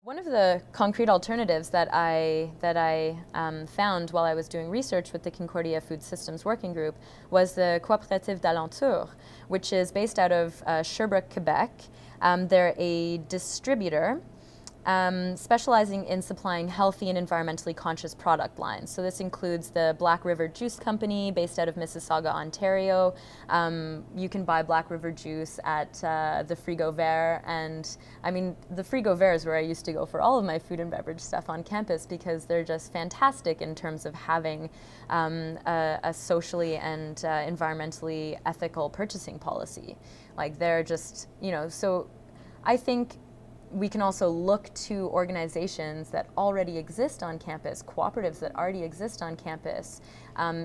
One of the concrete alternatives that I found while I was doing research with the Concordia Food Systems Working Group was the Coopérative d'Alentour, which is based out of Sherbrooke, Quebec. They're a distributor specializing in supplying healthy and environmentally conscious product lines. So this includes the Black River Juice Company based out of Mississauga, Ontario. You can buy Black River juice at the Frigo Vert, and I mean the Frigo Vert is where I used to go for all of my food and beverage stuff on campus because they're just fantastic in terms of having a socially and environmentally ethical purchasing policy. Like they're just, so I think we can also look to organizations that already exist on campus, cooperatives that already exist on campus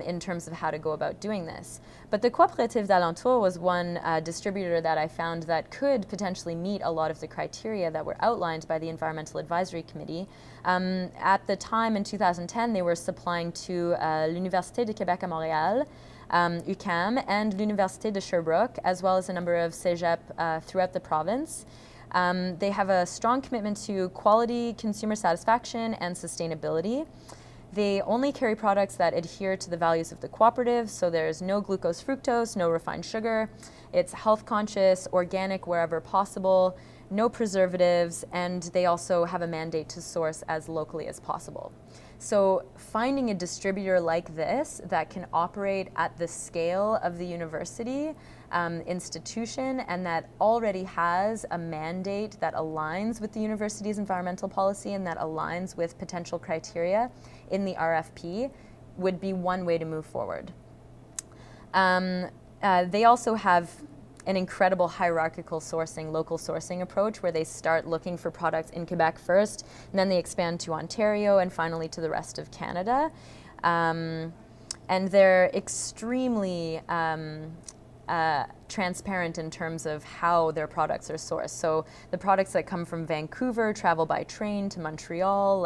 in terms of how to go about doing this. But the Coopérative d'Alentour was one distributor that I found that could potentially meet a lot of the criteria that were outlined by the Environmental Advisory Committee. At the time in 2010, they were supplying to l'Université de Québec à Montréal, UQAM, and l'Université de Sherbrooke, as well as a number of cégep throughout the province. They have a strong commitment to quality, consumer satisfaction, and sustainability. They only carry products that adhere to the values of the cooperative, so there's no glucose fructose, no refined sugar. It's health conscious, organic wherever possible, no preservatives, and they also have a mandate to source as locally as possible. So finding a distributor like this that can operate at the scale of the university institution and that already has a mandate that aligns with the university's environmental policy and that aligns with potential criteria in the RFP would be one way to move forward. They also have an incredible hierarchical sourcing, local sourcing approach where they start looking for products in Quebec first, and then they expand to Ontario and finally to the rest of Canada. And they're extremely transparent in terms of how their products are sourced. So the products that come from Vancouver travel by train to Montreal.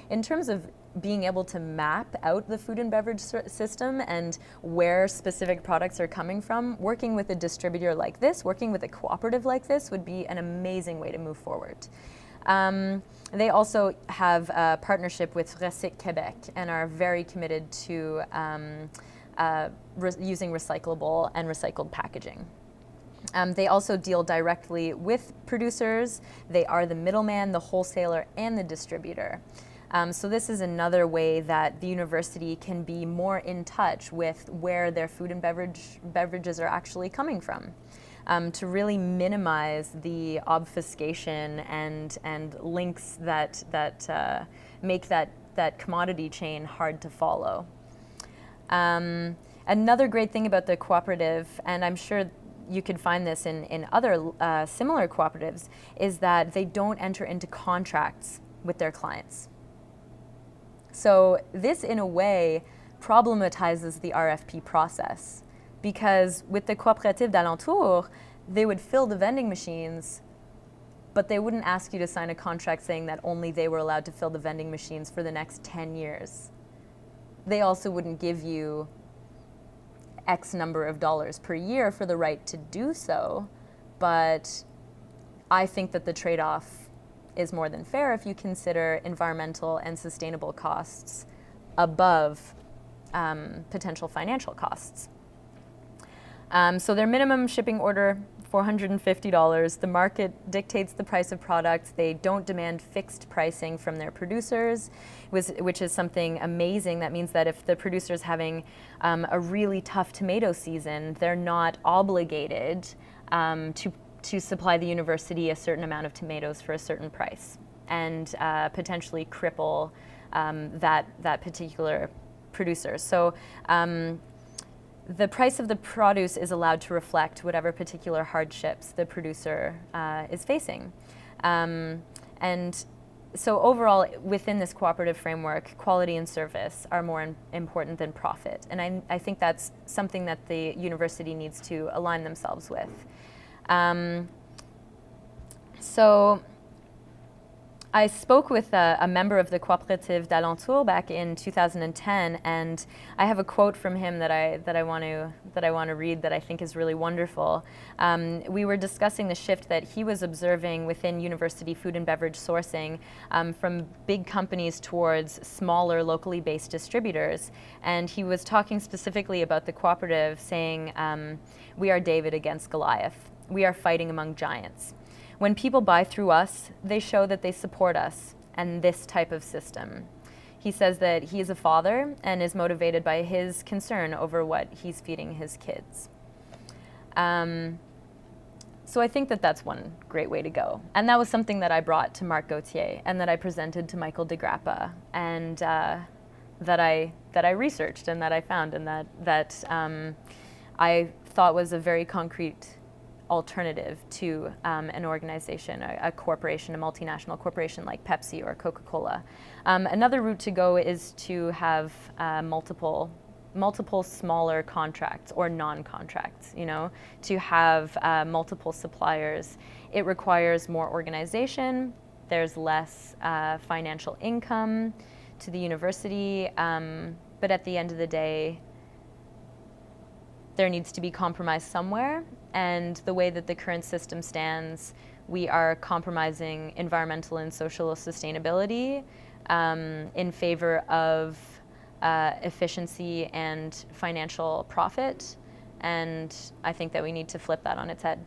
In terms of being able to map out the food and beverage system and where specific products are coming from, working with a distributor like this, working with a cooperative like this would be an amazing way to move forward. They also have a partnership with Recyc Québec and are very committed to using recyclable and recycled packaging. They also deal directly with producers. They are the middleman, the wholesaler, and the distributor. So this is another way that the university can be more in touch with where their food and beverages are actually coming from, to really minimize the obfuscation and links that make that commodity chain hard to follow. Another great thing about the cooperative, and I'm sure you could find this in other similar cooperatives, is that they don't enter into contracts with their clients. So this, in a way, problematizes the RFP process, because with the Coopérative d'Alentour, they would fill the vending machines, but they wouldn't ask you to sign a contract saying that only they were allowed to fill the vending machines for the next 10 years. They also wouldn't give you X number of dollars per year for the right to do so, but I think that the trade-off is more than fair if you consider environmental and sustainable costs above potential financial costs. So their minimum shipping order, $450. The market dictates the price of products. They don't demand fixed pricing from their producers, which is something amazing. That means that if the producer's having a really tough tomato season, they're not obligated to supply the university a certain amount of tomatoes for a certain price and potentially cripple that particular producer. So the price of the produce is allowed to reflect whatever particular hardships the producer is facing. And so overall, within this cooperative framework, quality and service are more important than profit. And I think that's something that the university needs to align themselves with. So I spoke with a member of the Coopérative d'Alentour back in 2010, and I have a quote from him that I want to read that I think is really wonderful. We were discussing the shift that he was observing within university food and beverage sourcing from big companies towards smaller, locally based distributors, and he was talking specifically about the cooperative, saying, "We are David against Goliath. We are fighting among giants. When people buy through us, they show that they support us and this type of system." He says that he is a father and is motivated by his concern over what he's feeding his kids. So I think that that's one great way to go. And that was something that I brought to Marc Gauthier and that I presented to Michael de Grappa, and that I researched and that I found, and that I thought was a very concrete alternative to an organization, a corporation, a multinational corporation like Pepsi or Coca-Cola. Another route to go is to have multiple smaller contracts or non-contracts, to have multiple suppliers. It requires more organization. There's less financial income to the university, but at the end of the day, there needs to be compromise somewhere, and the way that the current system stands, we are compromising environmental and social sustainability in favor of efficiency and financial profit, and I think that we need to flip that on its head.